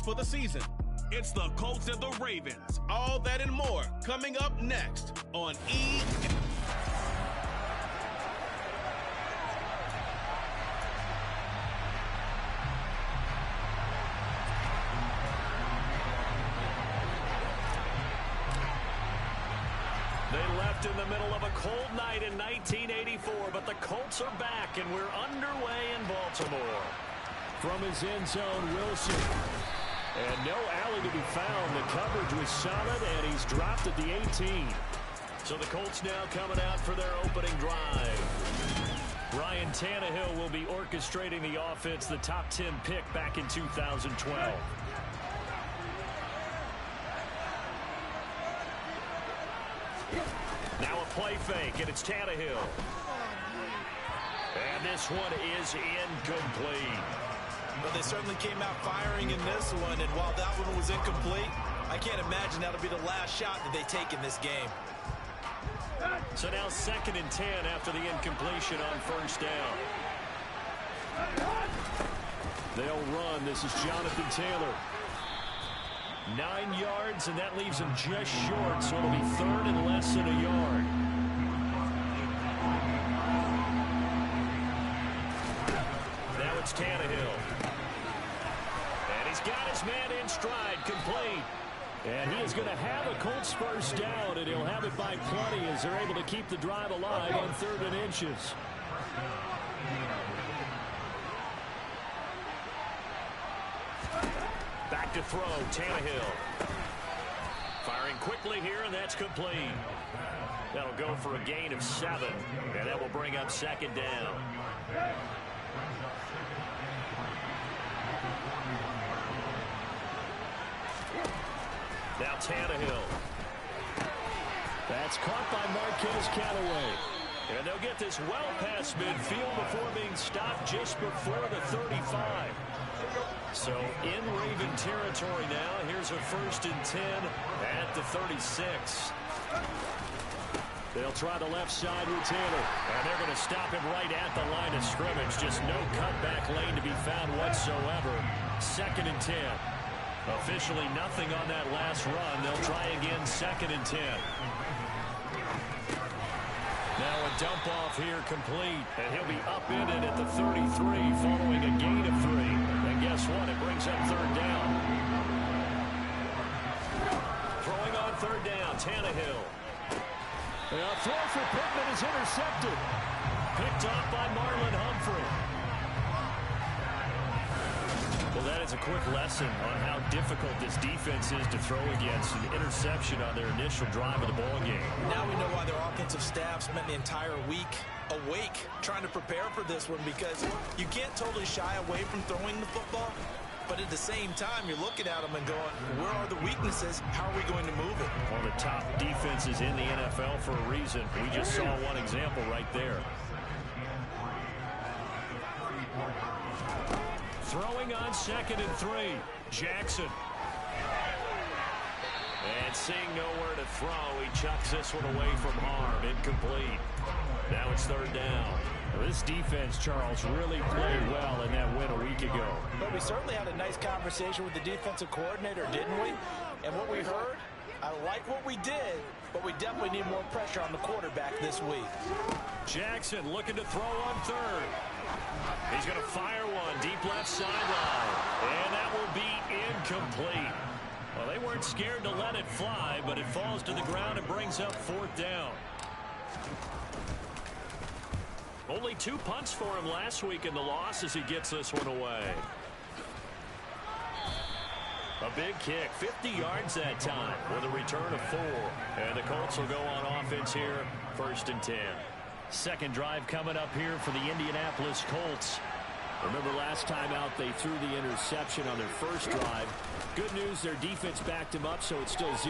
for the season. It's the Colts and the Ravens. All that and more coming up next on E. They left in the middle of a cold night in 1984, but the Colts are back, and we're underway in Baltimore. From his end zone, Wilson. And no alley to be found. The coverage was solid, and he's dropped at the 18. So the Colts now coming out for their opening drive. Ryan Tannehill will be orchestrating the offense, the top 10 pick back in 2012. Now a play fake, and it's Tannehill. And this one is incomplete. But they certainly came out firing in this one, and while that one was incomplete, I can't imagine that'll be the last shot that they take in this game. So now 2nd and 10 after the incompletion on first down. They'll run. This is Jonathan Taylor. 9 yards, and that leaves him just short, so it'll be 3rd and less than a yard. Now it's Tannehill. And he's got his man in stride, complete. And he is going to have a Colts first down, and he'll have it by plenty as they're able to keep the drive alive on 3rd and inches. Back to throw, Tannehill. Firing quickly here, and that's complete. That'll go for a gain of 7, and that will bring up 2nd down. Now Tannehill. That's caught by Marquez Callaway. And they'll get this well past midfield before being stopped just before the 35. So in Raven territory now. Here's a 1st and 10 at the 36. They'll try the left side with Taylor. And they're going to stop him right at the line of scrimmage. Just no cutback lane to be found whatsoever. 2nd and 10. Officially nothing on that last run. They'll try again 2nd and 10. Now a dump off here complete. And he'll be upended at the 33 following a gain of 3. And guess what? It brings up 3rd down. Throwing on 3rd down, Tannehill. A throw for Pittman is intercepted. Picked off by Marlon Humphrey. Well, that is a quick lesson on how difficult this defense is to throw against. An interception on their initial drive of the ball game. Now we know why their offensive staff spent the entire week awake trying to prepare for this one, because you can't totally shy away from throwing the football, but at the same time you're looking at them and going, where are the weaknesses? How are we going to move it? One of the top defenses in the NFL for a reason. We just saw one example right there. Throwing on 2nd and 3. Jackson. And seeing nowhere to throw, he chucks this one away from harm. Incomplete. Now it's 3rd down. Well, this defense, Charles, really played well in that win a week ago. But we certainly had a nice conversation with the defensive coordinator, didn't we? And what we heard, I like what we did, but we definitely need more pressure on the quarterback this week. Jackson looking to throw on 3rd. He's going to fire one deep left sideline. And that will be incomplete. Well, they weren't scared to let it fly, but it falls to the ground and brings up 4th down. Only 2 punts for him last week in the loss as he gets this one away. A big kick, 50 yards that time with a return of 4. And the Colts will go on offense here, 1st and 10. 2nd drive coming up here for the Indianapolis Colts. Remember last time out they threw the interception on their first drive. Good news, their defense backed them up, so it's still 0-0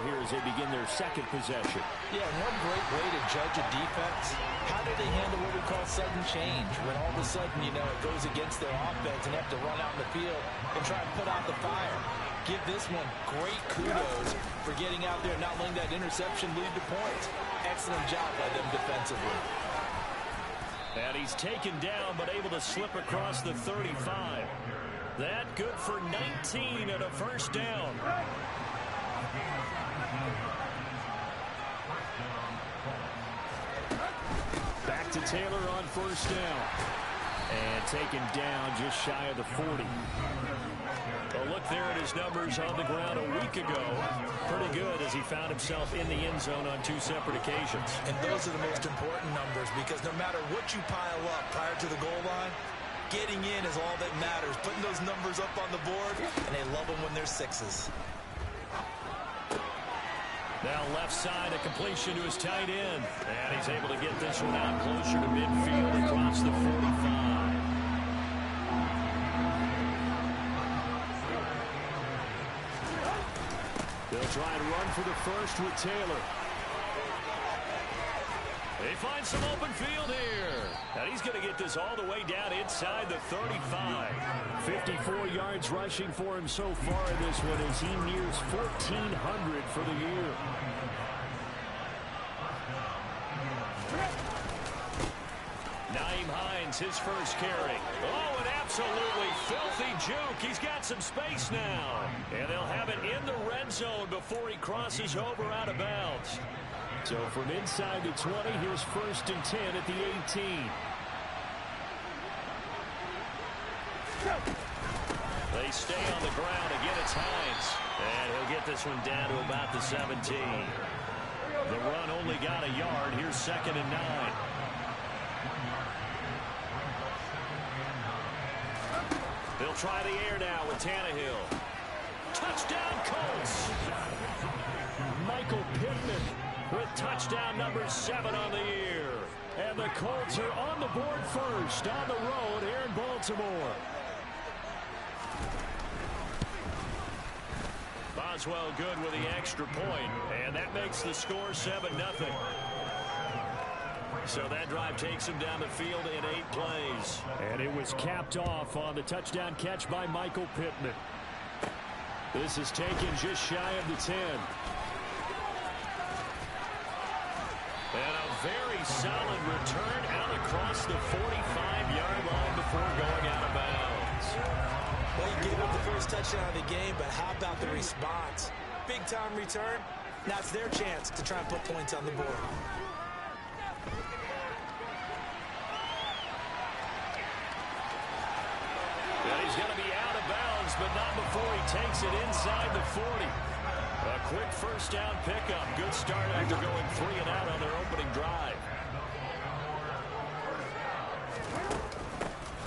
here as they begin their 2nd possession. Yeah, one great way to judge a defense, how do they handle what we call sudden change? When all of a sudden, you know, it goes against their offense and they have to run out in the field and try and put out the fire. Give this one great kudos for getting out there and not letting that interception lead to points. Excellent job by them defensively. And he's taken down but able to slip across the 35. That good for 19 and a first down. Back to Taylor on first down. And taken down just shy of the 40. A look there at his numbers on the ground a week ago. Pretty good as he found himself in the end zone on 2 separate occasions. And those are the most important numbers because no matter what you pile up prior to the goal line, getting in is all that matters. Putting those numbers up on the board, and they love them when they're 6s. Now left side, a completion to his tight end. And he's able to get this one out closer to midfield across the 45. They'll try and run for the first with Taylor. They find some open field here. And he's going to get this all the way down inside the 35. 54 yards rushing for him so far in this one as he nears 1,400 for the year. Naeem Hines, his first carry. Oh, an absolutely filthy juke. He's got some space now. And they'll have it in the red zone before he crosses over out of bounds. So from inside the 20, here's 1st and 10 at the 18. They stay on the ground. Again, it's Hines. And he'll get this one down to about the 17. The run only got a yard. Here's 2nd and 9. They'll try the air now with Tannehill. Touchdown, Colts. Michael Pittman with touchdown number 7 on the year. And the Colts are on the board first on the road here in Baltimore. Boswell good with the extra point, and that makes the score 7-0. So that drive takes him down the field in 8 plays. And it was capped off on the touchdown catch by Michael Pittman. This is taken just shy of the 10. And a very solid return out across the 45-yard line before going out of bounds. Well, he gave up the first touchdown of the game, but how about the response? Big-time return. Now it's their chance to try and put points on the board. And he's going to be out of bounds, but not before he takes it inside the 40. A quick first down pickup. Good start after going 3 and out on their opening drive.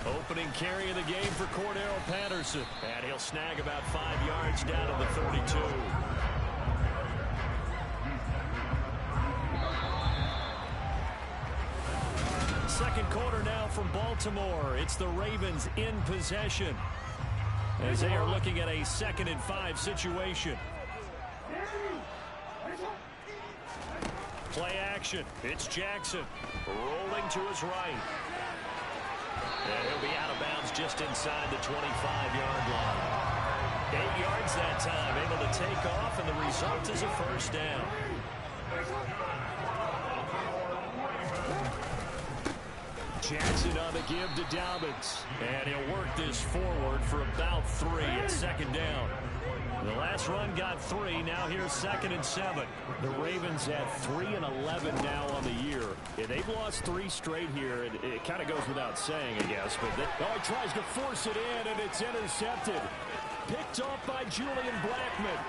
Opening carry of the game for Cordero Patterson. And he'll snag about 5 yards down to the 32. Second quarter now from Baltimore. It's the Ravens in possession as they are looking at a 2nd and 5 situation. Play action. It's Jackson rolling to his right. And he'll be out of bounds just inside the 25-yard line. 8 yards that time, able to take off, and the result is a first down. Jackson on the give to Dobbins. And he'll work this forward for about 3 at 2nd down. The last run got 3. Now here's 2nd and 7. The Ravens at 3 and 11 now on the year. Yeah, they've lost 3 straight here. It kind of goes without saying, I guess. But he tries to force it in, and it's intercepted. Picked off by Julian Blackmon.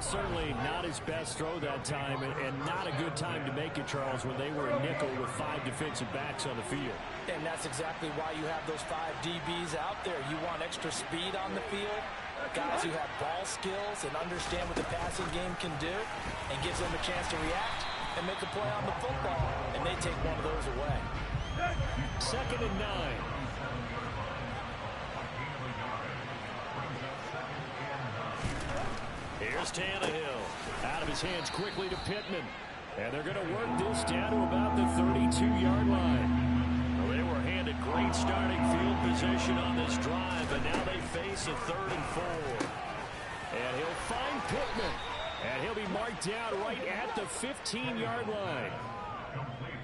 Certainly not his best throw that time, and not a good time to make it, Charles, when they were a nickel with 5 defensive backs on the field. And that's exactly why you have those 5 DBs out there. You want extra speed on the field, guys who have ball skills and understand what the passing game can do, and gives them a chance to react and make a play on the football, and they take one of those away. 2nd and 9. Here's Tannehill. Out of his hands quickly to Pittman. And they're going to work this down to about the 32-yard line. Well, they were handed great starting field position on this drive, but now they face a 3rd and 4. And he'll find Pittman. And he'll be marked down right at the 15-yard line.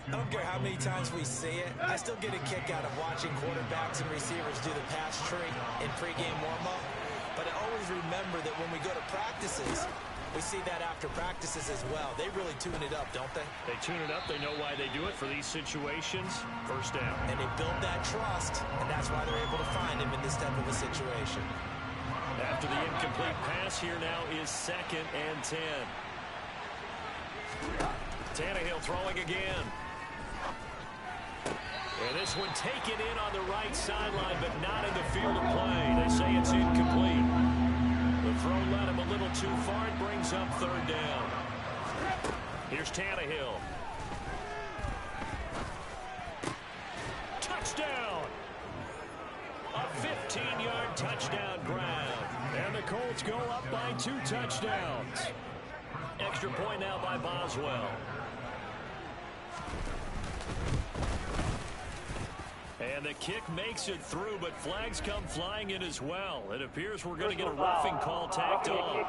I don't care how many times we see it. I still get a kick out of watching quarterbacks and receivers do the pass tree in pregame warm-up. But I always remember that when we go to practices, we see that after practices as well. They really tune it up, don't they? They tune it up. They know why they do it for these situations. First down. And they build that trust, and that's why they're able to find him in this type of a situation. After the incomplete pass, here now is 2nd and 10. Tannehill throwing again. And this one taken in on the right sideline, but not in the field of play. They say it's incomplete. The throw led him a little too far. It brings up 3rd down. Here's Tannehill. Touchdown! A 15-yard touchdown grab. And the Colts go up by 2 touchdowns. Extra point now by Boswell. And the kick makes it through, but flags come flying in as well. It appears we're going to get a roughing call tacked on.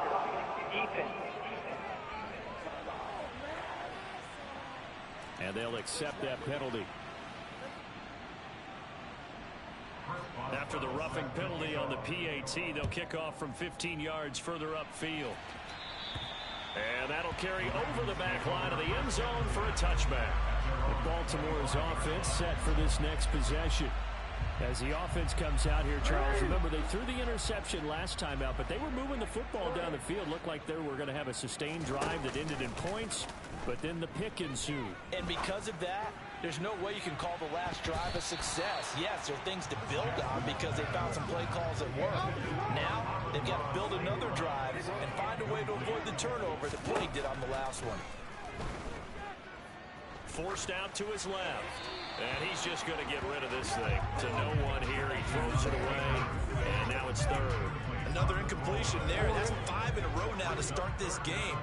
And they'll accept that penalty. After the roughing penalty on the PAT, they'll kick off from 15 yards further upfield. And that'll carry over the back line of the end zone for a touchback. Baltimore's offense set for this next possession. As the offense comes out here, Charles, remember they threw the interception last time out, but they were moving the football down the field. Looked like they were going to have a sustained drive that ended in points, but then the pick ensued. And because of that, there's no way you can call the last drive a success. Yes, there are things to build on because they found some play calls that work. Now, they've got to build another drive and find a way to avoid the turnover that plagued it on the last one. Forced out to his left. And he's just going to get rid of this thing. To no one here. He throws it away. And now it's 3rd. Another incompletion there. That's 5 in a row now to start this game.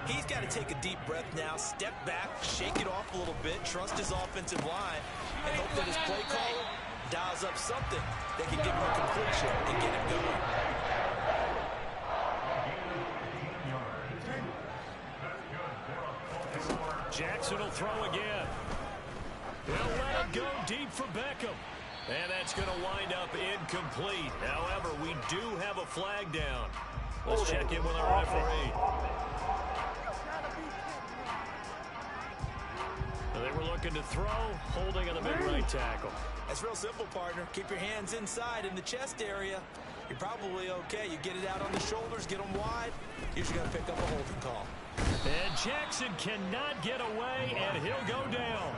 He's got to take a deep breath now, step back, shake it off a little bit, trust his offensive line, and hope that his play caller dials up something that can give him a completion and get him going. Jackson will throw again. He'll let it go deep for Beckham. And that's going to wind up incomplete. However, we do have a flag down. Let's check in with our referee. They were looking to throw, holding on the big right tackle. That's real simple, partner. Keep your hands inside in the chest area. You're probably okay. You get it out on the shoulders, get them wide. Usually going to pick up a holding call. And Jackson cannot get away, and he'll go down.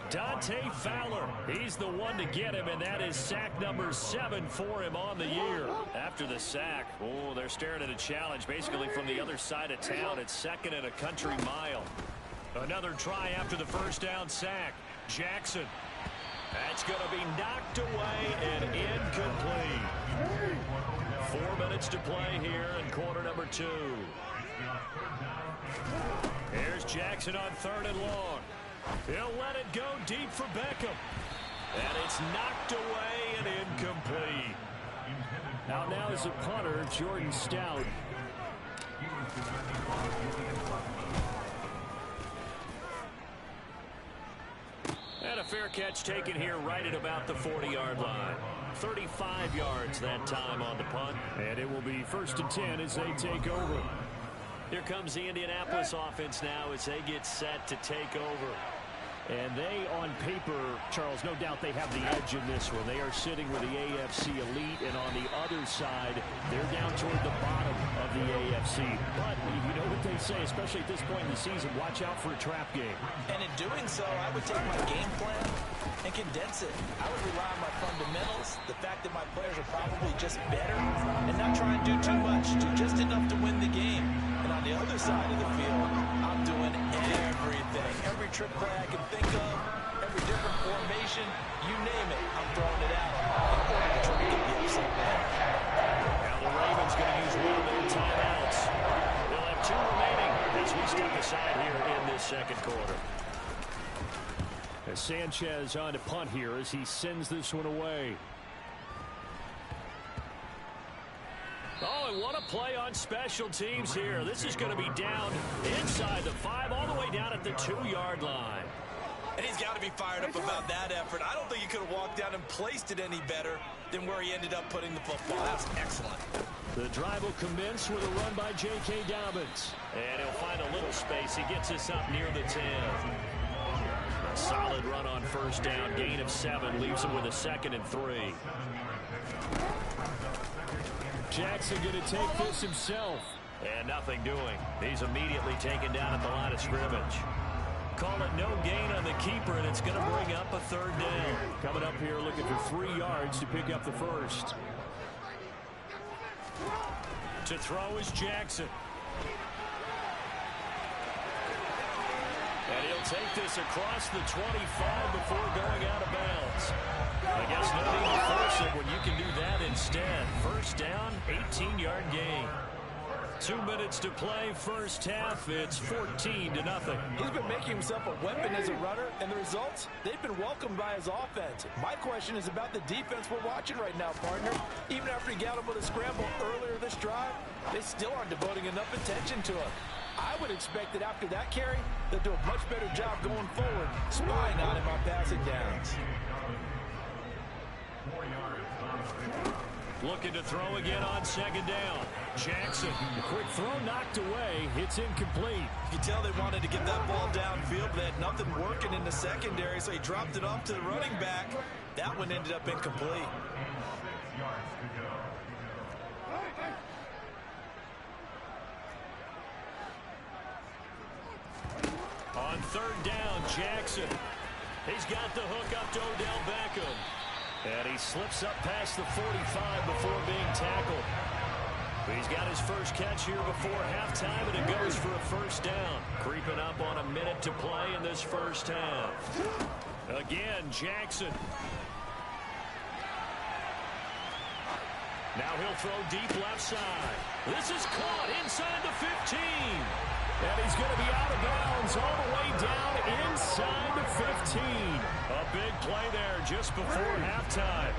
Dante Fowler, he's the one to get him, and that is sack number 7 for him on the year. After the sack, oh, they're staring at a challenge basically from the other side of town. It's 2nd and a country mile. Another try after the first down sack. Jackson. That's going to be knocked away and incomplete. 4 minutes to play here in quarter number 2. Here's Jackson on 3rd and long. He'll let it go deep for Beckham. And it's knocked away and incomplete. Now is a punter, Jordan Stout. And a fair catch taken here right at about the 40-yard line. 35 yards that time on the punt. And it will be 1st and 10 as they take over. Here comes the Indianapolis offense now as they get set to take over. And they, on paper, Charles, no doubt they have the edge in this one. They are sitting with the AFC elite, and on the other side, they're down toward the bottom of the AFC. But you know what they say, especially at this point in the season, watch out for a trap game. And in doing so, I would take my game plan and condense it. I would rely on my fundamentals, the fact that my players are probably just better, and not try and do too much, do just enough to win the game. And on the other side of the field, I'm doing everything. Every trick play I can think of, every different formation, you name it, I'm throwing it out in order to try to get the upset man. Now the Ravens going to use one of their timeouts. They'll have 2 remaining as we step aside here in this 2nd quarter. As Sanchez on to punt here as he sends this one away. Oh, and what a play on special teams here. This is going to be down inside the 5, all the way down at the 2-yard line. And he's got to be fired up about that effort. I don't think he could have walked down and placed it any better than where he ended up putting the football. That's excellent. The drive will commence with a run by J.K. Dobbins. And he'll find a little space. He gets us up near the 10. A solid run on first down. Gain of 7 leaves him with a 2nd and 3. Jackson going to take this himself. And nothing doing. He's immediately taken down at the line of scrimmage. Call it no gain on the keeper, and it's going to bring up a 3rd down. Coming up here looking for 3 yards to pick up the first. To throw is Jackson. And he'll take this across the 25 before going out of bounds. I guess no need to force it when you can do that instead. First down, 18-yard gain. 2 minutes to play, first half. It's 14-0. He's been making himself a weapon as a runner, and the results, they've been welcomed by his offense. My question is about the defense we're watching right now, partner. Even after he got him with a scramble earlier this drive, they still aren't devoting enough attention to him. I would expect that after that carry, they'll do a much better job going forward, spying on him on passing downs. Looking to throw again on 2nd down. Jackson, the quick throw knocked away. It's incomplete. You can tell they wanted to get that ball downfield, but they had nothing working in the secondary, so he dropped it off to the running back. That one ended up incomplete. On 3rd down, Jackson. He's got the hook up to Odell Beckham. And he slips up past the 45 before being tackled. He's got his first catch here before halftime, and it goes for a first down. Creeping up on a minute to play in this first half. Again, Jackson. Now he'll throw deep left side. This is caught inside the 15. And he's going to be out of bounds all the way down inside the 15. A big play there just before halftime.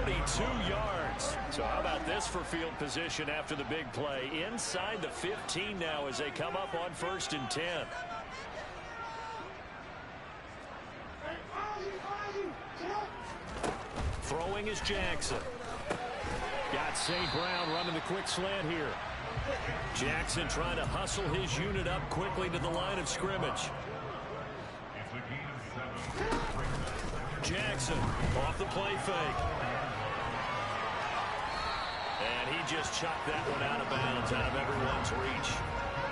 42 yards. So how about this for field position after the big play? Inside the 15 now as they come up on 1st and 10. Throwing is Jackson. Got St. Brown running the quick slant here. Jackson trying to hustle his unit up quickly to the line of scrimmage. Jackson off the play fake. And he just chucked that one out of bounds, out of everyone's reach.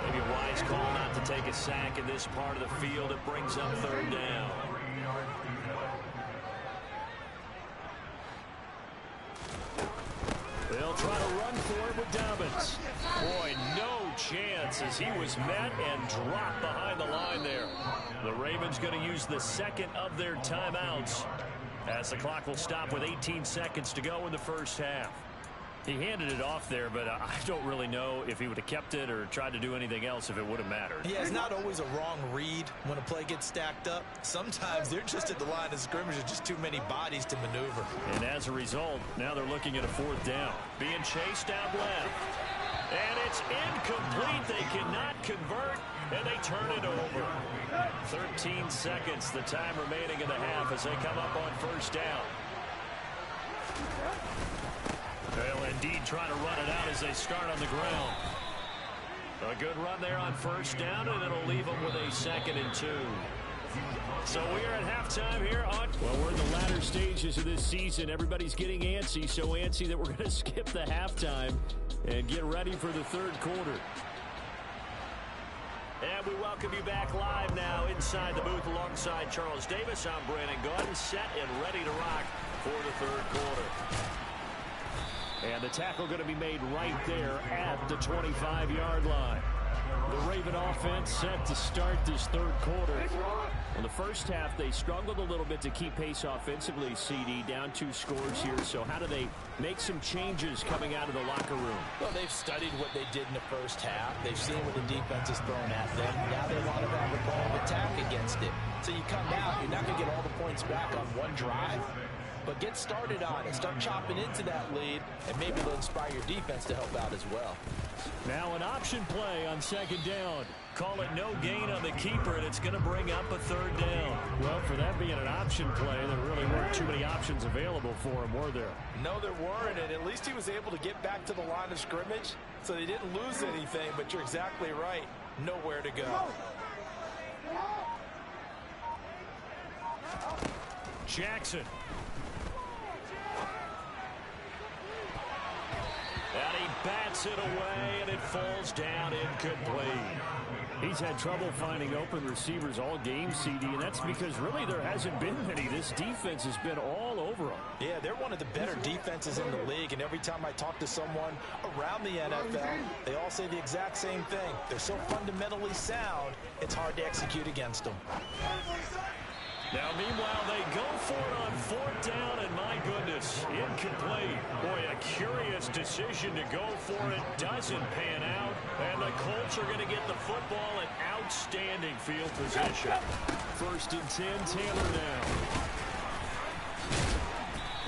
Maybe a wise call not to take a sack in this part of the field. It brings up 3rd down. They'll try to run for it with Dobbins. Boy, no chance as he was met and dropped behind the line there. The Ravens going to use the 2nd of their timeouts as the clock will stop with 18 seconds to go in the first half. He handed it off there, but I don't really know if he would have kept it or tried to do anything else if it would have mattered. Yeah, it's not always a wrong read when a play gets stacked up. Sometimes they're just at the line of scrimmage. There's just too many bodies to maneuver. And as a result, now they're looking at a 4th down. Being chased out left. And it's incomplete. They cannot convert, and they turn it over. 13 seconds, the time remaining in the half as they come up on 1st down. They'll indeed try to run it out as they start on the ground. A good run there on 1st down, and it'll leave them with a 2nd and 2. So we are at halftime here on... Well, we're in the latter stages of this season. Everybody's getting antsy, so antsy that we're going to skip the halftime and get ready for the 3rd quarter. And we welcome you back live now inside the booth alongside Charles Davis. I'm Brandon Gordon, set and ready to rock for the 3rd quarter. And the tackle going to be made right there at the 25-yard line. The Raven offense set to start this 3rd quarter. In the first half, they struggled a little bit to keep pace offensively, CD, down 2 scores here. So how do they make some changes coming out of the locker room? Well, they've studied what they did in the first half. They've seen what the defense has thrown at them. Now they want to have a plan of attack against it. So you come out, you're not going to get all the points back on one drive. but get started on it. Start chopping into that lead, and maybe they'll inspire your defense to help out as well. Now an option play on second down. Call it no gain on the keeper, and it's going to bring up a third down. Well, for that being an option play, there really weren't too many options available for him, were there? No, there weren't, and at least he was able to get back to the line of scrimmage, so they didn't lose anything, but you're exactly right. Nowhere to go. Jackson. And he bats it away, and it falls down incomplete. He's had trouble finding open receivers all game, CD, and that's because really there hasn't been many. This defense has been all over them. Yeah, they're one of the better defenses in the league, and every time I talk to someone around the NFL, they all say the exact same thing. They're so fundamentally sound, it's hard to execute against them. Now, meanwhile, they go for it on fourth down, and my goodness, incomplete. Boy, a curious decision to go for it. Doesn't pan out, and the Colts are going to get the football in outstanding field position. 1st and 10, Taylor now.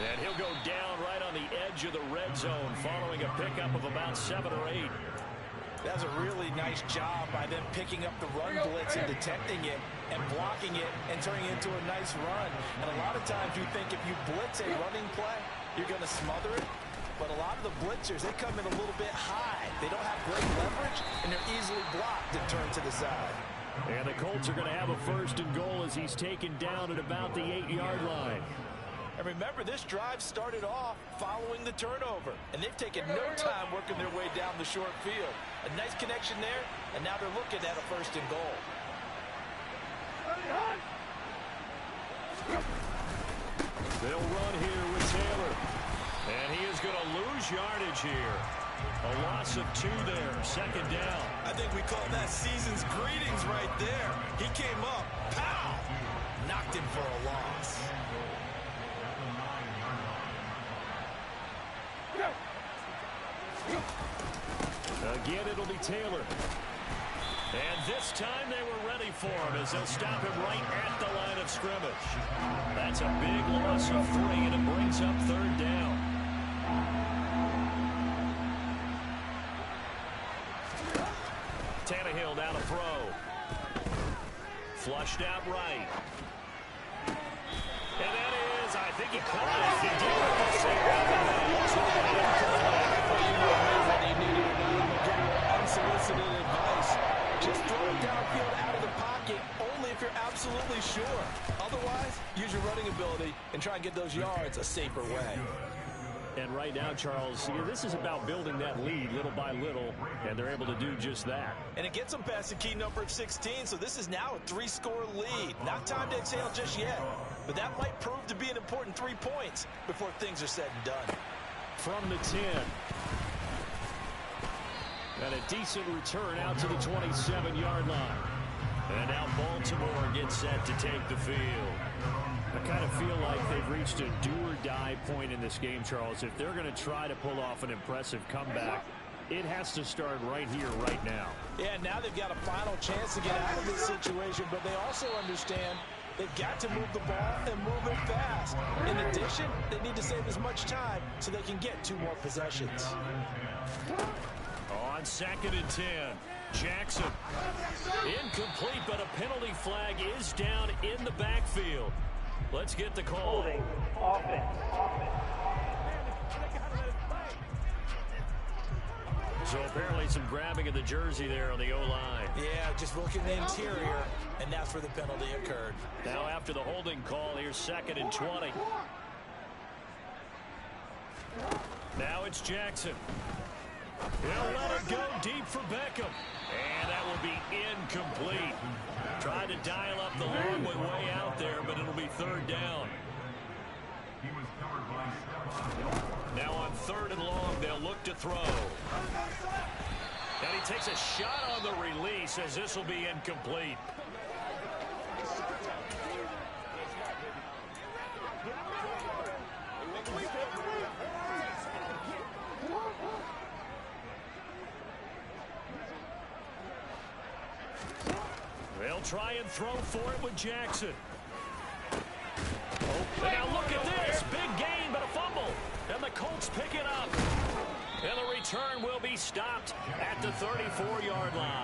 And he'll go down right on the edge of the red zone following a pickup of about 7 or 8. That's a really nice job by them picking up the run blitz and detecting it and blocking it and turning it into a nice run. And a lot of times you think if you blitz a running play, you're going to smother it. But a lot of the blitzers, they come in a little bit high. They don't have great leverage, and they're easily blocked and turned to the side. And the Colts are going to have a 1st and goal as he's taken down at about the 8-yard line. And remember, this drive started off following the turnover, and they've taken no time working their way down the short field. A nice connection there, and now they're looking at a 1st and goal. They'll run here with Taylor, and he is going to lose yardage here. A loss of 2 there, 2nd down. I think we call that season's greetings right there. He came up, pow, knocked him for a loss. Again, it'll be Taylor. And this time they were ready for him as they'll stop him right at the line of scrimmage. That's a big loss of 3, and it brings up 3rd down. Tannehill down to throw. Flushed out right. And that is, I think he caught it. He did with the unsolicited advice. Just throw it downfield out of the pocket only if you're absolutely sure. Otherwise, use your running ability and try and get those yards a safer way. And right now, Charles, this is about building that lead little by little, and they're able to do just that. And it gets them past the key number of 16, so this is now a 3-score lead. Not time to exhale just yet, but that might prove to be an important 3 points before things are said and done. From the 10. And a decent return out to the 27-yard line. And now Baltimore gets set to take the field. I kind of feel like they've reached a do-or-die point in this game, Charles. If they're going to try to pull off an impressive comeback, it has to start right here, right now. Yeah, now they've got a final chance to get out of this situation, but they also understand they've got to move the ball and move it fast. In addition, they need to save as much time so they can get 2 more possessions. On 2nd and 10, Jackson. Incomplete, but a penalty flag is down in the backfield. Let's get the call. Holding. Offense. So apparently some grabbing of the jersey there on the O-line. Yeah, just looking the interior, and that's where the penalty occurred. Now after the holding call, here's 2nd and 20. Now it's Jackson. He'll let it go deep for Beckham. And that will be incomplete. Tried to dial up the long way out there, but it'll be 3rd down. Now on 3rd and long, they'll look to throw. And he takes a shot on the release as this will be incomplete. They'll try and throw for it with Jackson. Oh, now look at this. Big Colts pick it up. And the return will be stopped at the 34-yard line.